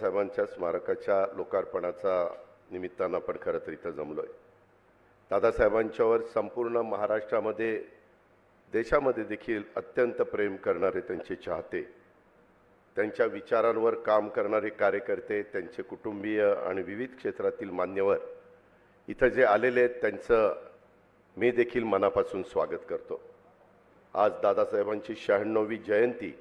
दादासाहेबांच्या स्मारकाच्या लोकार्पणाचा निमित्तानं आपण खरं तर इथं जमलोय। दादासाहेबांच्यावर संपूर्ण महाराष्ट्रामध्ये देशामध्ये देखील अत्यंत प्रेम करणारे त्यांचे चाहते, त्यांच्या विचारांवर काम करणारे कार्यकर्ते, त्यांचे कुटुंबीय आणि विविध क्षेत्रातील मान्यवर इथं जे आलेले आहेत त्यांचं मी देखील मनापासून स्वागत करतो। आज दादासाहेबांची 96वी जयंती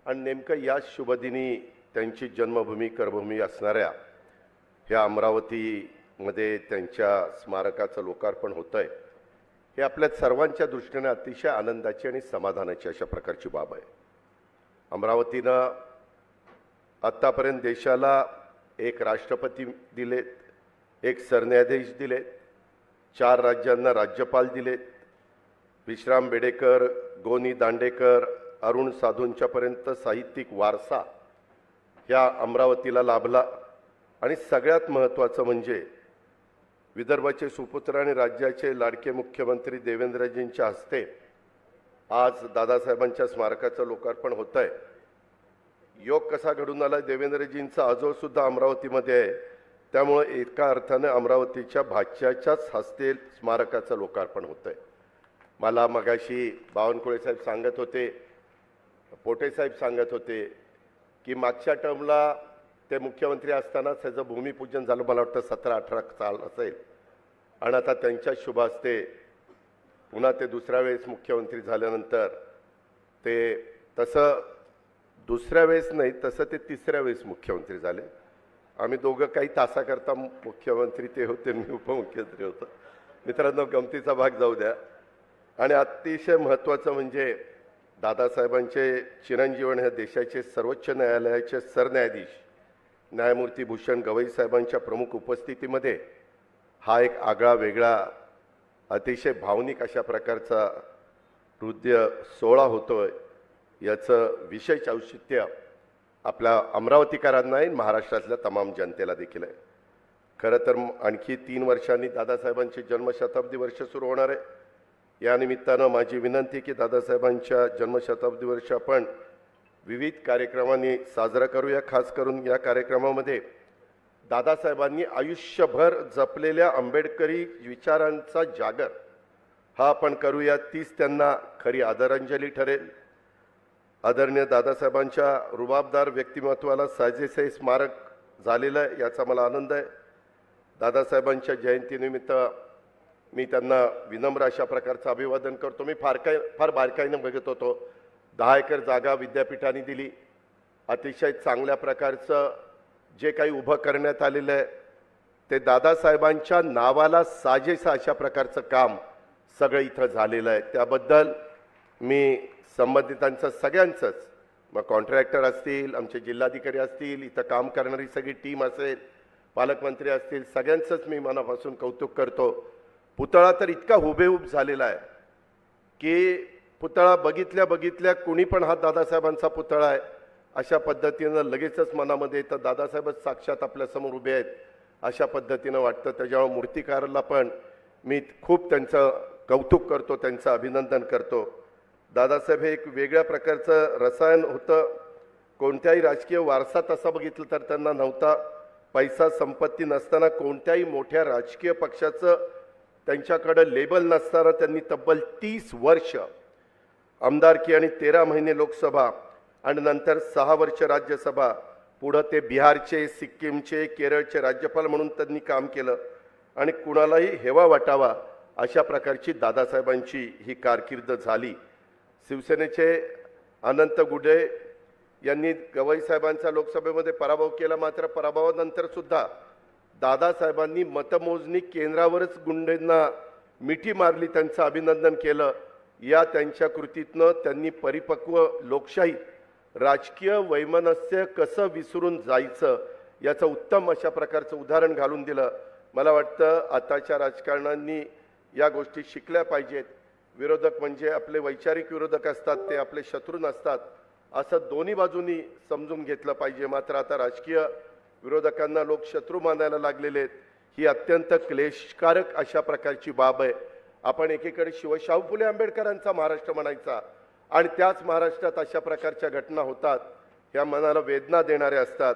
आणि नेमकं या शुभदिनी त्यांची जन्मभूमी कर्मभूमी असणाऱ्या ह्या अमरावतीमध्ये त्यांच्या स्मारकाचं लोकार्पण होतंय, हे आपल्या सर्वांच्या दृष्टीने अतिशय आनंदाची आणि समाधानाची अशा प्रकारची बाब आहे। अमरावतीनं आत्तापर्यंत देशाला एक राष्ट्रपती दिलेत, एक सरन्यायाधीश दिलेत, 4 राज्यांना राज्यपाल दिलेत, विश्राम बेडेकर, गोनी दांडेकर, अरुण साधूंच्यापर्यंत साहित्यिक वारसा ह्या अमरावतीला लाभला। आणि सगळ्यात महत्त्वाचं म्हणजे विदर्भाचे सुपुत्र आणि राज्याचे लाडके मुख्यमंत्री देवेंद्रजींच्या हस्ते आज दादासाहेबांच्या स्मारकाचं लोकार्पण होतंय। योग कसा घडून आला, देवेंद्रजींचा आजोळ सुद्धा अमरावतीमध्ये आहे, त्यामुळे एका अर्थाने अमरावतीच्या भाच्याच्याच हस्ते स्मारकाचं लोकार्पण होतंय। मला मगाशी बावनकुळे साहेब सांगत होते, पोटे साहेब सांगत होते की मागच्या टर्मला ते मुख्यमंत्री असताना त्याचं भूमिपूजन झालं, मला वाटतं 17-18 साल असेल, आणि आता त्यांच्या शुभ हस्ते पुन्हा ते दुसऱ्या वेळेस मुख्यमंत्री झाल्यानंतर ते तसं दुसऱ्या वेळेस नाही, तसं ते तिसऱ्या वेळेस मुख्यमंत्री झाले। आम्ही दोघं काही तासाकरता मुख्यमंत्री ते होते, मी उपमुख्यमंत्री होतो। मित्रांनो, गमतीचा भाग जाऊ द्या। आणि अतिशय महत्त्वाचं म्हणजे दादासाहेबांचे चिरंजीवन हे देशाचे सर्वोच्च न्यायालयाचे सरन्यायाधीश न्यायमूर्ती भूषण गवई साहेबांच्या प्रमुख उपस्थितीमध्ये हा एक आगळा वेगळा अतिशय भावनिक अशा प्रकारचा हृदय सोहळा होतोय, याचं विशेष औचित्य आपल्या अमरावतीकरांनाही महाराष्ट्रातल्या तमाम जनतेला देखील आहे। खरं तर आणखी 3 वर्षांनी दादासाहेबांची जन्मशताब्दी वर्ष सुरू होणार आहे। या निमित्तानं माझी विनंती की दादासाहेबांच्या जन्मशताब्दी वर्ष आपण विविध कार्यक्रमांनी साजरा करूया। खास करून या कार्यक्रमामध्ये दादासाहेबांनी आयुष्यभर जपलेल्या आंबेडकरी विचारांचा जागर हा आपण करूया, तीच त्यांना खरी आदरांजली ठरेल। आदरणीय दादासाहेबांच्या रुबाबदार व्यक्तिमत्वाला साजेसे स्मारक झालेलं आहे, याचा मला आनंद आहे। दादासाहेबांच्या जयंतीनिमित्त मी त्यांना विनम्र अशा प्रकारचं अभिवादन करतो। मी फार बारकाईनं बघत होतो, 10 एकर जागा विद्यापीठाने दिली, अतिशय चांगल्या प्रकारचं जे काही उभं करण्यात आलेलं आहे ते दादासाहेबांच्या नावाला साजेसं अशा प्रकारचं काम सगळं इथं झालेलं आहे। त्याबद्दल मी संबंधितांचं सगळ्यांचंच, मग कॉन्ट्रॅक्टर असतील, आमचे जिल्हाधिकारी असतील, इथं काम करणारी सगळी टीम असेल, पालकमंत्री असतील, सगळ्यांचंच मी मनापासून कौतुक करतो। पुतळा तर इतका हुबेहूब झालेला आहे की पुतळा बघितल्या कुणी पण हा दादासाहेबांचा पुतळा आहे अशा पद्धतीनं लगेचच मनामध्ये येतं, दादासाहेबच साक्षात आपल्यासमोर उभे आहेत अशा पद्धतीनं वाटतं। त्याच्यामुळे मूर्तिकाराला पण मी खूप त्यांचं कौतुक करतो, त्यांचं अभिनंदन करतो। दादासाहेब हे एक वेगळ्या प्रकारचं रसायन होतं। कोणत्याही राजकीय वारसा तसा बघितलं तर त्यांना नव्हता। पैसा संपत्ती नसताना कोणत्याही मोठ्या राजकीय पक्षाचं त्यांच्याकडे लेबल नसताना त्यांनी तब्बल 30 वर्ष आमदारकी आणि 13 महिने लोकसभा आणि नंतर 6 वर्ष राज्यसभा, पुढं ते बिहारचे, सिक्कीमचे, केरळचे राज्यपाल म्हणून त्यांनी काम केलं आणि कुणालाही हेवा वाटावा अशा प्रकारची दादासाहेबांची ही कारकीर्द झाली। शिवसेनेचे अनंत गुडे यांनी गवई साहेबांचा लोकसभेमध्ये पराभव केला, मात्र पराभवानंतर सुद्धा दादासाहेबांनी मतमोजणी केंद्रावरच गुंडेंना मिठी मारली, त्यांचं अभिनंदन केलं। या त्यांच्या कृतीतनं त्यांनी परिपक्व लोकशाही राजकीय वैमनस्य कसं विसरून जायचं याचं उत्तम अशा प्रकारचं उदाहरण घालून दिलं। मला वाटतं आताच्या राजकारण्यांनी या गोष्टी शिकल्या पाहिजेत। विरोधक म्हणजे आपले वैचारिक विरोधक असतात, ते आपले शत्रू नसतात, असं दोन्ही बाजूंनी समजून घेतलं पाहिजे। मात्र आता राजकीय विरोधकांना लोक शत्रू मानायला लागलेले आहेत, ही अत्यंत क्लेशकारक अशा प्रकारची बाब आहे। आपण एकीकडे शिवशाहू फुले आंबेडकरांचा महाराष्ट्र म्हणायचा आणि त्याच महाराष्ट्रात अशा प्रकारच्या घटना होतात, ह्या मनाला वेदना देणाऱ्या असतात।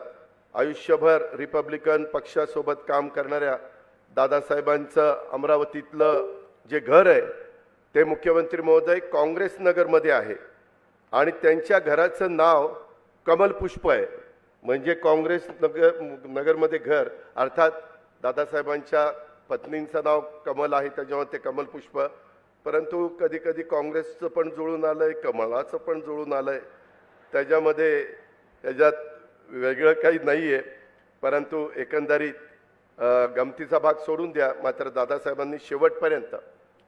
आयुष्यभर रिपब्लिकन पक्षासोबत काम करणाऱ्या दादासाहेबांचं अमरावतीतलं जे घर आहे ते मुख्यमंत्री महोदय काँग्रेस नगरमध्ये आहे आणि त्यांच्या घराचं नाव कमल पुष्प आहे. म्हणजे काँग्रेस नगरमध्ये घर, अर्थात दादासाहेबांच्या पत्नींचं नाव कमल आहे त्याच्यामुळे ते कमल पुष्प. परंतु कधी कधी काँग्रेसचं पण जुळून आलंय, कमळाचं पण जुळून आलंय, त्याच्यात वेगळं काही नाही आहे. परंतु एकंदरीत गमतीचा भाग सोडून द्या, मात्र दादासाहेबांनी शेवटपर्यंत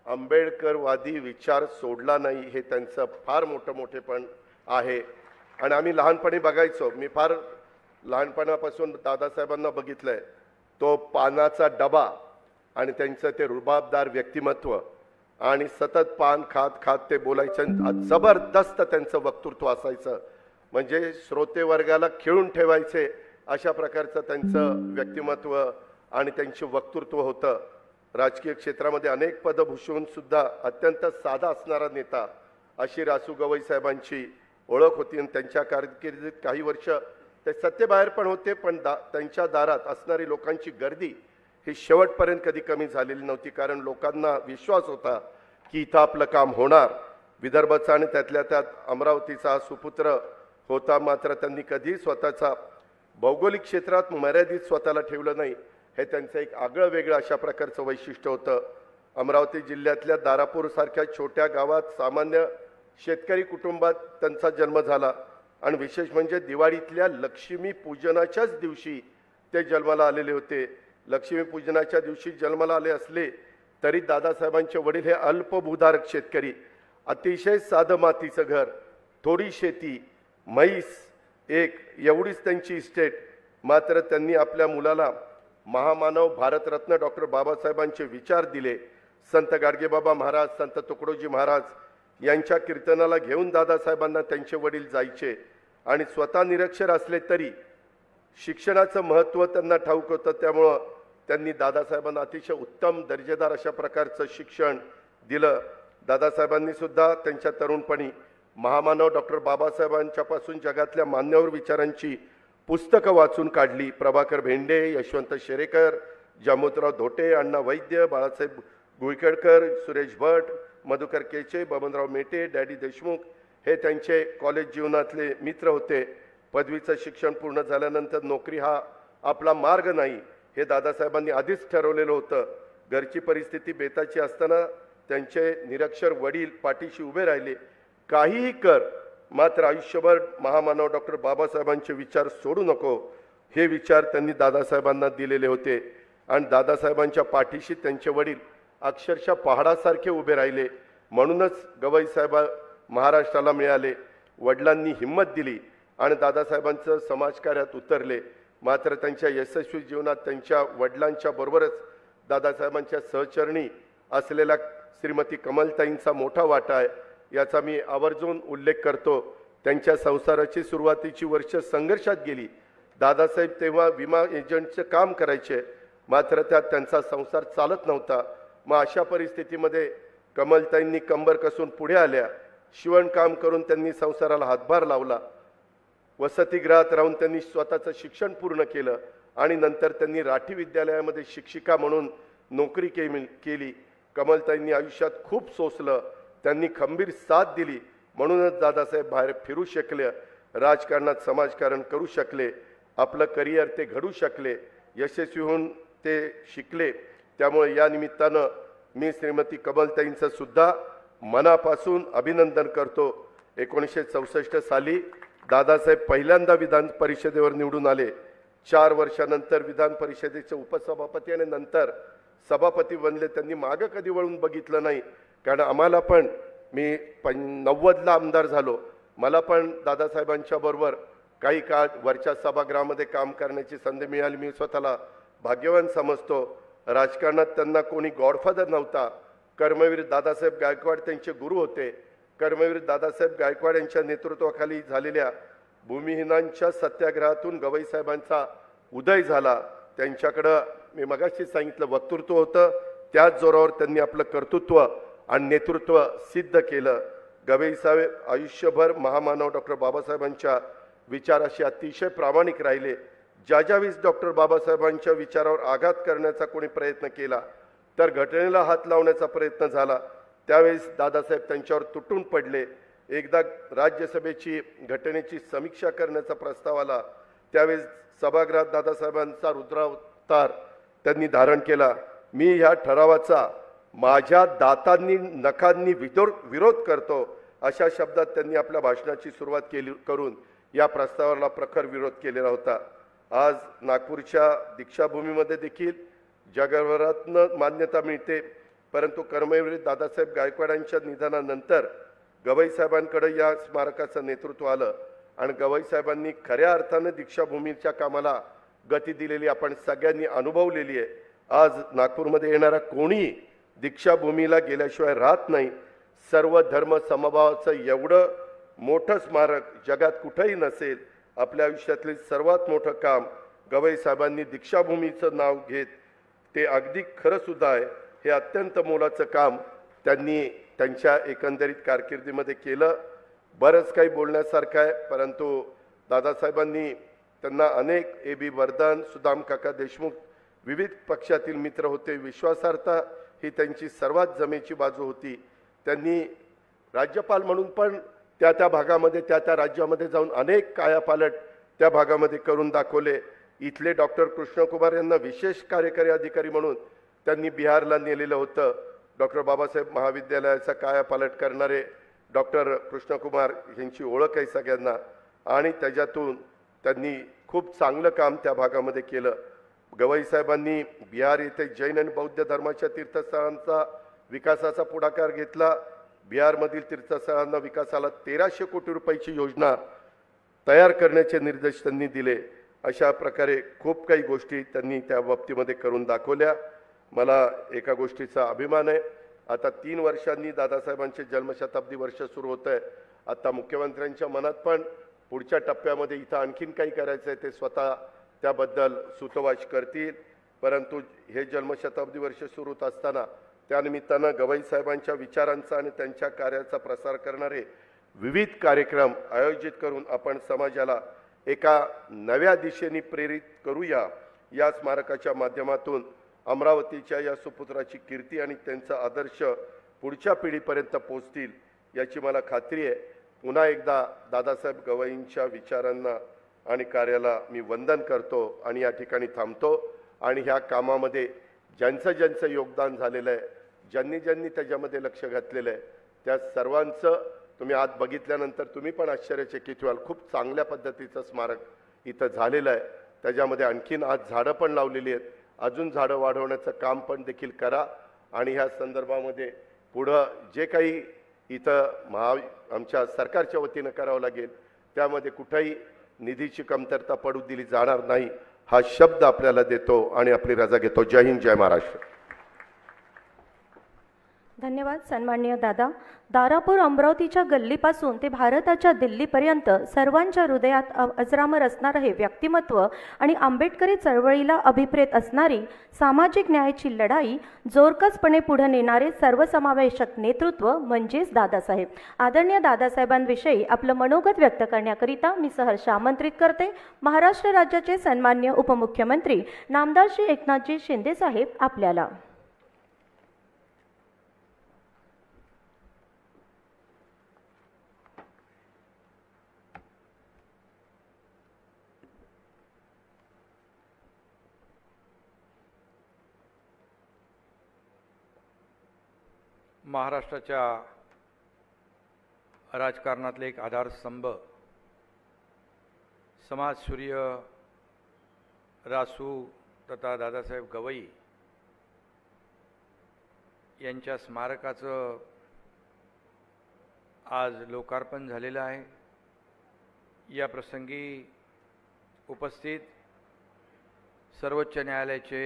आंबेडकरवादी विचार सोडला नाही, हे त्यांचं फार मोठेपण आहे. आणि आम्ही लहानपणी बघायचो, मी फार लहानपणापासून दादासाहेबांना बघितलंय, तो पानाचा डबा आणि त्यांचं ते रुबाबदार व्यक्तिमत्व आणि सतत पान खात खात ते बोलायचे, जबरदस्त त्यांचं वक्तृत्व असायचं. म्हणजे श्रोते वर्गाला खिळून ठेवायचे अशा प्रकारचं त्यांचं व्यक्तिमत्व आणि त्यांचे वक्तृत्व होतं. राजकीय क्षेत्रामध्ये अनेक पदं भूषवून सुद्धा अत्यंत साधा असणारा नेता अशी रासू गवई साहेबांची ओळख होती. आणि त्यांच्या कारकिर्दीत काही वर्ष ते सत्तेबाहेर पण होते, पण त्यांच्या दारात असणारी लोकांची गर्दी ही शेवटपर्यंत कधी कमी झालेली नव्हती. कारण लोकांना विश्वास होता की इथं आपलं काम होणार. विदर्भाचा आणि त्यातल्या त्यात अमरावतीचा सुपुत्र होता, मात्र त्यांनी कधी स्वतःचा भौगोलिक क्षेत्रात मर्यादित स्वतःला ठेवलं नाही. हे त्यांचं एक आगळं वेगळं अशा प्रकारचं वैशिष्ट्य होतं. अमरावती जिल्ह्यातल्या दारापूर सारख्या छोट्या गावात सामान्य शेतकरी कुटुंबात त्यांचा जन्म झाला आणि विशेष म्हणजे दिवाळीतल्या लक्ष्मी पूजनाच्याच दिवशी ते जन्माला आलेले होते. लक्ष्मी पूजनाच्या दिवशी जन्माला आले असले तरी दादासाहेबांचे वडील हे अल्पभूधारक शेतकरी, अतिशय साधं मातीचं घर, थोडी शेती, म्हैस एक, एवढीच त्यांची इस्टेट. मात्र त्यांनी आपल्या मुलाला महामानव भारतरत्न डॉक्टर बाबासाहेबांचे विचार दिले. संत गाडगेबाबा महाराज, संत तुकडोजी महाराज यांच्या कीर्तनाला घेऊन दादासाहेबांना त्यांचे वडील जायचे आणि स्वतः निरक्षर असले तरी शिक्षणाचं महत्त्व त्यांना ठाऊक होतं. त्यामुळं त्यांनी दादासाहेबांना अतिशय उत्तम दर्जेदार अशा प्रकारचं शिक्षण दिलं. दादासाहेबांनी सुद्धा त्यांच्या तरुणपणी महामानव डॉक्टर बाबासाहेबांच्यापासून जगातल्या मान्यवर विचारांची पुस्तकं वाचून काढली. प्रभाकर भेंडे, यशवंत शेरेकर, जामोदराव धोटे, अण्णा वैद्य, बाळासाहेब गुळकेडकर, सुरेश भट, मधुकर केचे, बबनराव मेटे, डॅडी देशमुख हे त्यांचे कॉलेज जीवनातले मित्र होते. पदवीचं शिक्षण पूर्ण झाल्यानंतर नोकरी हा आपला मार्ग नाही हे दादासाहेबांनी आधीच ठरवलेलं होतं. घरची परिस्थिती बेताची असताना त्यांचे निरक्षर वडील पाठीशी उभे राहिले. काहीही कर, मात्र आयुष्यभर महामानव डॉक्टर बाबासाहेबांचे विचार सोडू नको, हे विचार त्यांनी दादासाहेबांना दिलेले होते. आणि दादासाहेबांच्या पाठीशी त्यांचे वडील अक्षरशः पहाडासारखे उभे राहिले. म्हणूनच गवई साहेब महाराष्ट्राला मिळाले. वडिलांनी हिंमत दिली आणि दादासाहेबांचं समाजकार्यात उतरले. मात्र त्यांच्या यशस्वी जीवनात त्यांच्या वडिलांच्या बरोबरच दादासाहेबांच्या सहचरणी असलेल्या श्रीमती कमलताईंचा मोठा वाटा आहे, याचा मी आवर्जून उल्लेख करतो. त्यांच्या संसाराची सुरुवातीची वर्ष संघर्षात गेली. दादासाहेब तेव्हा विमा एजंटचं काम करायचे, मात्र त्यात त्यांचा संसार चालत नव्हता. मग अशा परिस्थितीमध्ये कमलताईंनी कंबर कसून पुढे आल्या. शिवणकाम करून त्यांनी संसाराला हातभार लावला. वसतिगृहात राहून त्यांनी स्वतःचं शिक्षण पूर्ण केलं आणि नंतर त्यांनी राठी विद्यालयामध्ये शिक्षिका म्हणून नोकरी केली. कमलताईंनी आयुष्यात खूप सोसलं. त्यांनी खंबीर साथ दिली. म्हणूनच दादासाहेब बाहेर फिरू शकले, राजकारणात समाजकारण करू शकले, आपलं करिअर ते घडू शकले, यशस्वी होऊन ते शिकले. त्यामुळे या निमित्तानं मी श्रीमती कमलताईंचं सुद्धा मनापासून अभिनंदन करतो. 1964 साली दादासाहेब पहिल्यांदा विधान परिषदेवर निवडून आले. 4 वर्षानंतर विधान परिषदेचे उपसभापती आणि नंतर सभापती बनले. त्यांनी मागं कधी वळून बघितलं नाही. कारण आम्हाला पण, मी 90ला आमदार झालो, मला पण दादासाहेबांच्या बरोबर काही काळ वरच्या सभागृहामध्ये काम करण्याची संधी मिळाली. मी स्वतःला भाग्यवान समजतो. राजकारणात त्यांना कोणी गॉडफादर नव्हता. कर्मवीर दादासाहेब गायकवाड त्यांचे गुरु होते. कर्मवीर दादासाहेब गायकवाड यांच्या नेतृत्वाखाली झालेल्या भूमिहीनांच्या सत्याग्रहातून गवई साहेबांचा उदय झाला. त्यांच्याकडं मी मगाशी सांगितलं वक्तृत्व होतं, त्याच जोरावर त्यांनी आपलं कर्तृत्व आणि नेतृत्व सिद्ध केलं. गवई साहेब आयुष्यभर महामानव डॉक्टर बाबासाहेबांच्या विचाराशी अतिशय प्रामाणिक राहिले. ज्यावेळेस डॉक्टर बाबासाहेबांच्या विचारावर आघात करण्याचा कोणी प्रयत्न केला तर घटनेला हात लावण्याचा प्रयत्न झाला, त्यावेळेस दादासाहेब त्यांच्यावर तुटून पडले. एकदा राज्यसभेची घटनेची समीक्षा करण्याचा प्रस्ताव आला, त्यावेळेस सभागृहात दादासाहेबांचा रुद्रावतार त्यांनी धारण केला. मी ह्या ठरावाचा माझ्या दातांनी नखांनी विरोध करतो अशा शब्दात त्यांनी आपल्या भाषणाची सुरुवात केली करून या प्रस्तावाला प्रखर विरोध केलेला होता. आज नागपूरच्या दीक्षाभूमीमध्ये देखील जगभरातनं मान्यता मिळते, परंतु कर्मवीर दादासाहेब गायकवाडांच्या निधनानंतर गवई साहेबांकडे या स्मारकाचं नेतृत्व आलं आणि गवई साहेबांनी खऱ्या अर्थानं दीक्षाभूमीच्या कामाला गती दिलेली आपण सगळ्यांनी अनुभवलेली आहे. आज नागपूरमध्ये येणारा कोणी दीक्षाभूमीला गेल्याशिवाय राहत नाही. सर्व धर्म समभावाचं एवढं मोठं स्मारक जगात कुठेही नसेल. आपल्या आयुष्यातले सर्वात मोठं काम गवई साहेबांनी दीक्षाभूमीचं नाव घेत ते अगदी खरं सुद्धा आहे. हे अत्यंत मोलाचं काम त्यांनी त्यांच्या एकंदरीत कारकिर्दीमध्ये केलं. बरंच काही बोलण्यासारखं आहे, परंतु दादासाहेबांनी त्यांना अनेक ए.बी. वर्धन, सुदाम काका देशमुख विविध पक्षातील मित्र होते. विश्वासार्हता ही त्यांची सर्वात जमेची बाजू होती. त्यांनी राज्यपाल म्हणून पण त्या भागामध्ये त्या राज्यामध्ये जाऊन अनेक कायापालट त्या भागामध्ये करून दाखवले. इथले डॉक्टर कृष्णकुमार यांना विशेष कार्यकारी अधिकारी म्हणून त्यांनी बिहारला नेलेलं होतं. डॉक्टर बाबासाहेब महाविद्यालयाचा कायापालट करणारे डॉक्टर कृष्णकुमार यांची ओळख आहे सगळ्यांना आणि त्याच्यातून त्यांनी खूप चांगलं काम त्या भागामध्ये केलं. गवई साहेबांनी बिहार येथे जैन आणि बौद्ध धर्माच्या तीर्थस्थळांचा विकासाचा पुढाकार घेतला. बिहारमधील तीर्थस्थळांना विकासाला 1300 कोटी रुपयाची योजना तयार करण्याचे निर्देश त्यांनी दिले. अशा प्रकारे खूप काही गोष्टी त्यांनी त्या बाबतीमध्ये करून दाखवल्या. मला एका गोष्टीचा अभिमान आहे. आता 3 वर्षांनी दादासाहेबांचे जन्मशताब्दी वर्ष सुरू होत आहे. आता मुख्यमंत्र्यांच्या मनात पण पुढच्या टप्प्यामध्ये इथं आणखीन काही करायचं आहे, ते स्वतः त्याबद्दल सूतवाच करतील. परंतु हे जन्मशताब्दी वर्ष सुरू होत असताना त्यानिमित्तानं गवई साहेबांच्या विचारांचा आणि त्यांच्या कार्याचा प्रसार करणारे विविध कार्यक्रम आयोजित करून आपण समाजाला एका नव्या दिशेने प्रेरित करूया. या स्मारकाच्या माध्यमातून अमरावतीच्या या सुपुत्राची कीर्ती आणि त्यांचा आदर्श पुढच्या पिढीपर्यंत पोहोचतील याची मला खात्री आहे. पुन्हा एकदा दादासाहेब गवईंच्या विचारांना आणि कार्याला मी वंदन करतो आणि या ठिकाणी थांबतो. आणि ह्या कामामध्ये ज्यांचं योगदान झालेलं आहे, ज्यांनी त्याच्यामध्ये लक्ष घातलेलं आहे, त्या सर्वांचं तुम्ही आज बघितल्यानंतर तुम्ही पण आश्चर्यचकित व्हाल. खूप चांगल्या पद्धतीचं स्मारक इथं झालेलं आहे. त्याच्यामध्ये आणखीन आज झाडं पण लावलेली आहेत. अजून झाडं वाढवण्याचं काम पण देखील करा. आणि ह्या संदर्भामध्ये पुढं जे काही इथं आमच्या सरकारच्या वतीनं करावं लागेल त्यामध्ये कुठेही निधीची कमतरता पडू दिली जाणार नाही हा शब्द आपल्याला देतो आणि आपली रजा घेतो. जय हिंद, जय महाराष्ट्र. धन्यवाद सन्माननीय दादा. दारापूर अमरावतीच्या गल्लीपासून ते भारताच्या दिल्लीपर्यंत सर्वांच्या हृदयात अजरामर असणारं हे व्यक्तिमत्व आणि आंबेडकरी चळवळीला अभिप्रेत असणारी सामाजिक न्यायाची लढाई जोरकसपणे पुढे नेणारे सर्वसमावेशक नेतृत्व म्हणजेच दादासाहेब. आदरणीय दादासाहेबांविषयी आपलं मनोगत व्यक्त करण्याकरिता मी सहर्ष आमंत्रित करते महाराष्ट्र राज्याचे सन्माननीय उपमुख्यमंत्री नामदार श्री एकनाथजी शिंदे साहेब आपल्याला. महाराष्ट्राच्या राजकारणातले एक आधारस्तंभ, समाजसूर्य रासू तथा दादासाहेब गवई यांच्या स्मारकाचं आज लोकार्पण झालेलं आहे. या प्रसंगी उपस्थित सर्वोच्च न्यायालयाचे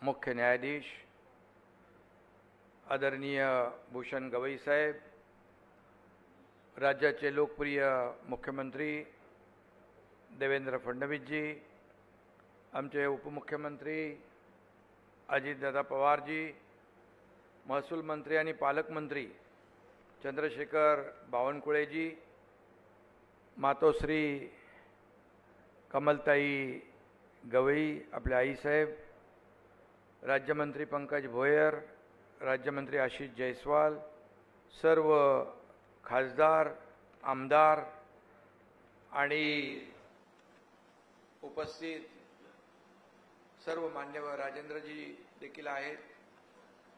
मुख्य न्यायाधीश आदरणीय भूषण गवई साहेब, राज्याचे लोकप्रिय मुख्यमंत्री देवेंद्र फडणवीसजी, आमचे उपमुख्यमंत्री अजितदादा पवारजी, महसूल मंत्री आणि पालकमंत्री चंद्रशेखर बावनकुळेजी, मातोश्री कमलताई गवई, आपले आईसाहेब, राज्यमंत्री पंकज भोयर, राज्यमंत्री आशिष जयस्वाल, सर्व खासदार, आमदार आणि उपस्थित सर्व मान्यवर, राजेंद्रजी देखील आहेत,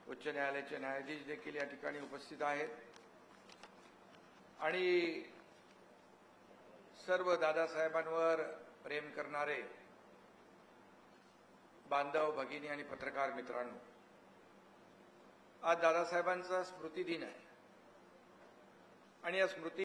उच्च न्यायालयाचे न्यायाधीश देखील या ठिकाणी उपस्थित आहेत आणि सर्व दादासाहेबांवर प्रेम करणारे बांधव, भगिनी आणि पत्रकार मित्रांनो, आज दादासाहेबांचा स्मृतिदिन आहे आणि या स्मृती